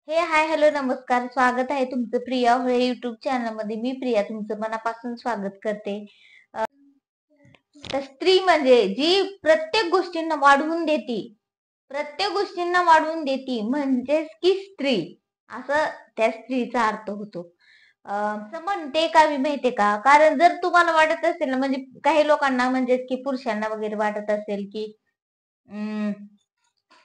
Hi hello नमस्कार. स्वागत आहे तुमचं प्रिया होळे युट्यूब चॅनल मध्ये. मी प्रिया तुमचं मनापासून स्वागत करते. तर स्त्री म्हणजे जी प्रत्येक गोष्टींना वाढवून देती, म्हणजेच की स्त्री, असं त्या स्त्रीचा अर्थ होतो. असं म्हणते का मी माहितीये का, कारण जर तुम्हाला वाटत असेल ना, म्हणजे काही लोकांना म्हणजेच की पुरुषांना वगैरे वाटत असेल की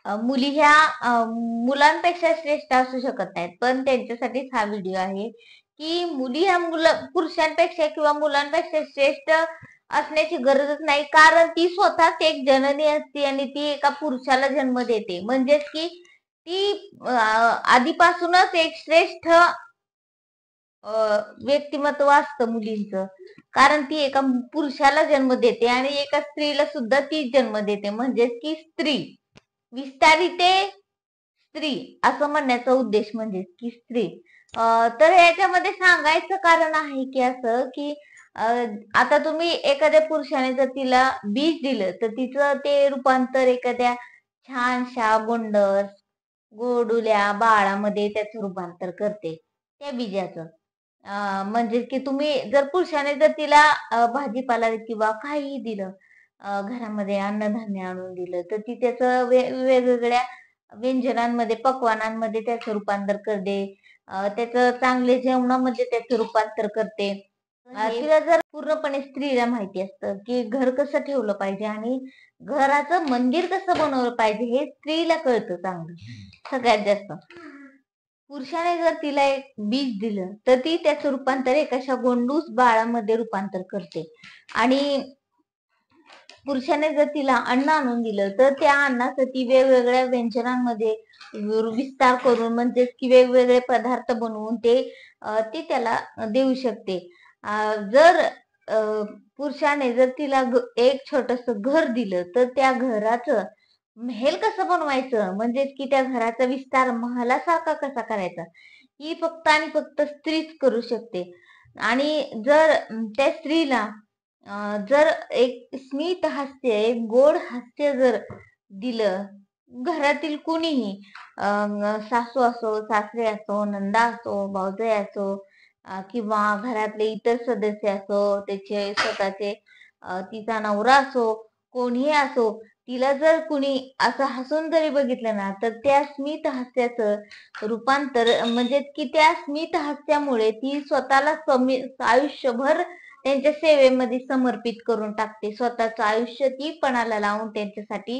मुली ह्या मुलांपेक्षा श्रेष्ठ असू शकत नाहीत, पण त्यांच्यासाठीच हा व्हिडिओ आहे की मुली ह्या पुरुषांपेक्षा किंवा मुलांपेक्षा श्रेष्ठ असण्याची गरजच नाही, कारण ती स्वतःच एक जननी असते आणि ती एका पुरुषाला जन्म देते. म्हणजेच की ती आधीपासूनच एक श्रेष्ठ व्यक्तिमत्व असतं मुलींचं, कारण ती एका पुरुषाला जन्म देते आणि एका स्त्रीला सुद्धा ती जन्म देते. म्हणजेच की स्त्री, विस्तारिते स्त्री असं म्हणण्याचा उद्देश म्हणजे की स्त्री. तर याच्यामध्ये सांगायचं कारण आहे की असं की आता तुम्ही एखाद्या पुरुषाने जर तिला बीज दिलं तर तिचं ते रूपांतर एखाद्या छानशा गोंडस गोडुल्या बाळामध्ये त्याचं रूपांतर करते त्या बीजाचं. म्हणजे की तुम्ही जर पुरुषाने जर तिला भाजीपाला किंवा काहीही दिलं, घरामध्ये अन्नधान्य आणून दिलं, तर ती त्याचं वेगवेगळ्या व्यंजनांमध्ये पक्वानांमध्ये त्याचं रूपांतर करते. त्याचं चांगले जेवणामध्ये त्याचं रूपांतर करते. तिला जर पूर्णपणे स्त्रीला माहिती असतं की घर कसं ठेवलं पाहिजे आणि घराचं मंदिर कसं बनवलं पाहिजे, हे स्त्रीला कळतं चांगलं सगळ्यात जास्त. पुरुषाने जर तिला एक बीज दिलं तर ती त्याचं रूपांतर एका गोंडूस बाळामध्ये रूपांतर करते. आणि पुरुषाने जर तिला अन्न आणून दिलं तर त्या अन्नाचं ती वेगवेगळ्या व्यंजनांमध्ये विस्तार करून, म्हणजे की वेगवेगळे पदार्थ बनवून ते त्याला देऊ शकते. जर पुरुषाने जर तिला एक छोटस घर दिलं तर त्या घराचं महल कसं बनवायचं, म्हणजेच की त्या घराचा विस्तार महालासारखा कसा करायचा, ही फक्त आणि फक्त स्त्रीच करू शकते. आणि जर त्या स्त्रीला जर एक स्मित हास्य, एक गोड हास्य जर दिलं, घरातील कुणीही, सासू असो, सासरे असो, नंदा असो, भाऊजाई असो, किंवा घरातले इतर सदस्य असो, त्याचे स्वतःचे तिचा नवरा असो, कोणीही असो, तिला जर कुणी असं हसून जरी बघितलं ना, तर त्या स्मित हास्याचं रूपांतर, म्हणजे की त्या स्मित हास्यामुळे ती स्वतःला आयुष्यभर त्यांच्या सेवेमध्ये समर्पित करून टाकते. स्वतःचं आयुष्य ती पणाला लावून त्यांच्यासाठी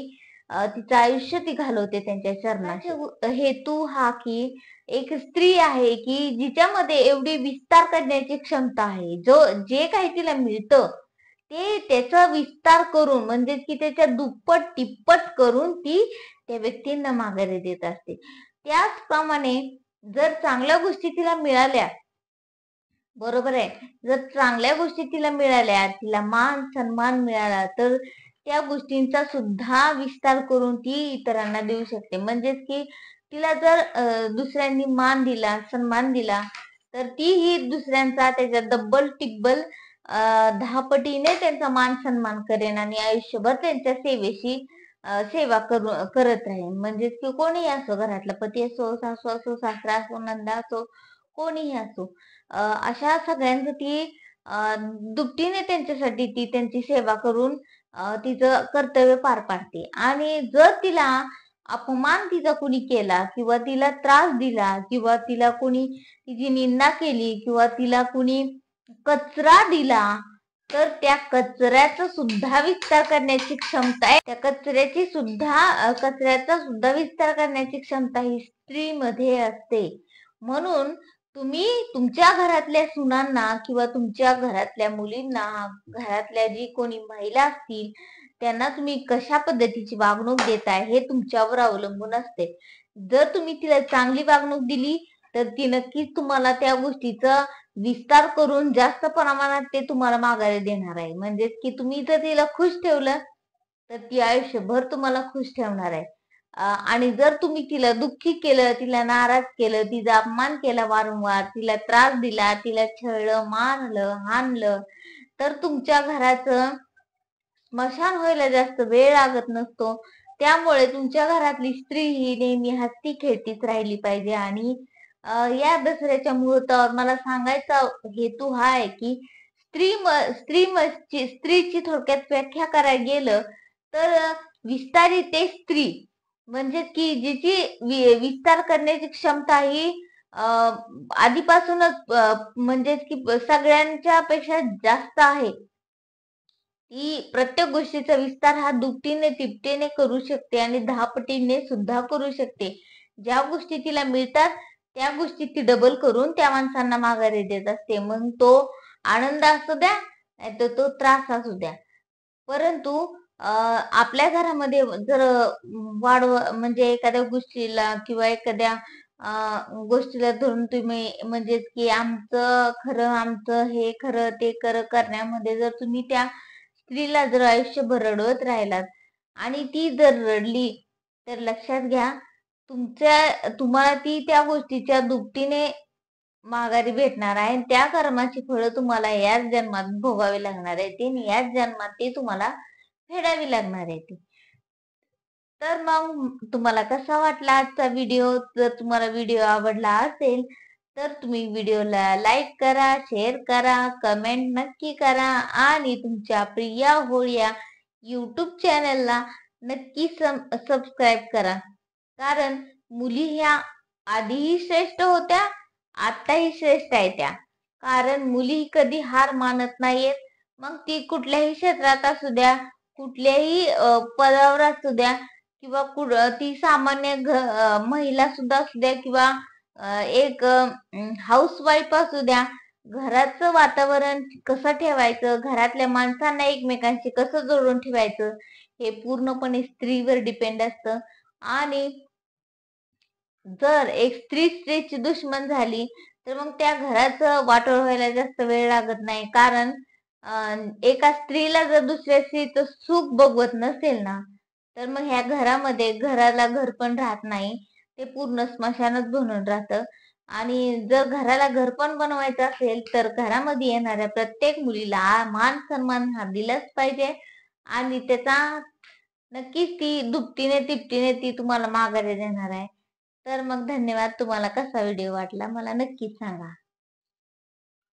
तिचं आयुष्य ती घालवते त्यांच्या चरणात. हेतू हा की एक स्त्री आहे की जिच्यामध्ये एवढी विस्तार करण्याची क्षमता आहे. जे काही तिला मिळतं ते त्याचा विस्तार करून, म्हणजे की त्याच्या दुप्पट तिप्पट करून ती त्या व्यक्तींना माघारी देत असते. त्याचप्रमाणे जर चांगल्या गोष्टी तिला मिळाल्या, बरोबर आहे, जर चांगल्या गोष्टी तिला मिळाल्या, तिला मान सन्मान मिळाला, तर त्या गोष्टींचा सुद्धा विस्तार करून ती इतरांना देऊ शकते. म्हणजेच की तिला जर दुसऱ्यांनी मान दिला, सन्मान दिला, तर ती ही दुसऱ्यांचा त्याच्या डब्बल टिब्बल 10 पटीने त्यांचा मान सन्मान करेन आणि आयुष्यभर त्यांच्या सेवा करत राहीन. म्हणजेच की कोणीही असो, घरातला पती असो, सासू असो, सासरा असो, नंदा असो, कोणीही असो, अशा सगळ्यांसाठी दुपटीने त्यांच्यासाठी ती त्यांची सेवा करून तिचं कर्तव्य पार पाडते. आणि जर तिला अपमान तिचा कुणी केला किंवा तिला त्रास दिला किंवा तिला कुणी तिची निंदा केली किंवा तिला कुणी कचरा दिला, तर त्या कचऱ्याचा सुद्धा विस्तार करण्याची क्षमता आहे, त्या कचऱ्याचा सुद्धा विस्तार करण्याची क्षमता ही स्त्रीमध्ये असते. म्हणून तुम्ही तुमच्या घरातल्या सुनांना किंवा तुमच्या घरातल्या मुलींना, घरातल्या जी कोणी महिला असतील, त्यांना तुम्ही कशा पद्धतीची वागणूक देताय हे तुमच्यावर अवलंबून असते. जर तुम्ही तिला चांगली वागणूक दिली तर ती नक्कीच तुम्हाला त्या गोष्टीचा विस्तार करून जास्त प्रमाणात ते तुम्हाला माघारी देणार आहे. म्हणजेच की तुम्ही जर तिला खुश ठेवलं तर ती आयुष्यभर तुम्हाला खुश ठेवणार आहे. आणि जर तुम्ही तिला दुःखी केलं, तिला नाराज केलं, तिचा अपमान केला वारंवार, तिला त्रास दिला, तिला छळलं, मारलं, हाणलं, तर तुमच्या घराचं स्मशान व्हायला जास्त वेळ लागत नसतो. त्यामुळे तुमच्या घरातली स्त्री ही नेहमी हसती खेळतीच राहिली पाहिजे. आणि या दसऱ्याच्या मुहूर्तावर मला सांगायचा हेतू हा आहे की स्त्रीची थोडक्यात व्याख्या करायला गेलं तर विस्तारित ते स्त्री म्हणजे की जिची विस्तार करण्याची क्षमता ही आधीपासूनच म्हणजे की सगळ्यांच्या पेक्षा जास्त आहे. ती प्रत्येक गोष्टीचा विस्तार हा दुपटीने तिपटीने करू शकते आणि 10 पटीने सुद्धा करू शकते. ज्या गोष्टी तिला मिळतात त्या गोष्टी ती डबल करून त्या माणसांना माघारी देत असते. मग तो आनंद असू द्या नाहीतर तो त्रास असू द्या. परंतु आपल्या घरामध्ये जर वाढव म्हणजे एखाद्या गोष्टीला किंवा एखाद्या गोष्टीला धरून तुम्ही म्हणजे की आमचं खरं आमचं हे खरं ते खरं करण्यामध्ये जर तुम्ही त्या स्त्रीला जर आयुष्यभर रडवत राहिलात आणि ती जर रडली तर लक्षात घ्या तुम्हाला ती त्या गोष्टीच्या दुपटीने माघारी भेटणार आहे. त्या कर्माची फळं तुम्हाला याच जन्मात भोगावी लागणार आहे ती आणि याच जन्मात ती तुम्हाला फेडावी लागणार आहे ती. तर मग तुम्हाला कसा वाटला आजचा व्हिडिओ? जर तुम्हाला व्हिडिओ आवडला असेल तर तुम्ही व्हिडिओला लाईक करा, शेअर करा, कमेंट नक्की करा आणि तुमच्या प्रिया होळी या युट्यूब चॅनलला नक्की सबस्क्राईब करा. कारण मुली ह्या आधीही श्रेष्ठ होत्या, आताही श्रेष्ठ आहेत त्या. कारण मुली कधी हार मानत नाहीयेत. मग ती कुठल्याही क्षेत्रात असू द्या, कुठल्याही पदावर असू द्या किंवा ती सामान्य महिला सुद्धा असू द्या किंवा एक हाऊसवाईफ असू द्या, घराचं वातावरण कसं ठेवायचं, घरातल्या माणसांना एकमेकांशी कसं जोडून ठेवायचं हे पूर्णपणे स्त्रीवर डिपेंड असतं. आणि जर एक स्त्री स्त्रीची दुश्मन झाली तर मग त्या घराचं वाटोळ व्हायला जास्त वेळ लागत नाही. कारण एका स्त्रीला जर दुसऱ्या स्त्रीचं सुख बघवत नसेल ना तर मग ह्या घरामध्ये घराला घर पण राहत नाही, ते पूर्ण स्मशानच बनून राहतं. आणि जर घराला घर पण बनवायचं असेल तर घरामध्ये येणाऱ्या प्रत्येक मुलीला मान सन्मान हा दिलाच पाहिजे आणि त्याचा नक्कीच ती दुपटीने तिपटीने ती तुम्हाला माघारी देणार आहे. तर मग धन्यवाद. तुम्हाला कसा व्हिडिओ वाटला मला नक्कीच सांगा.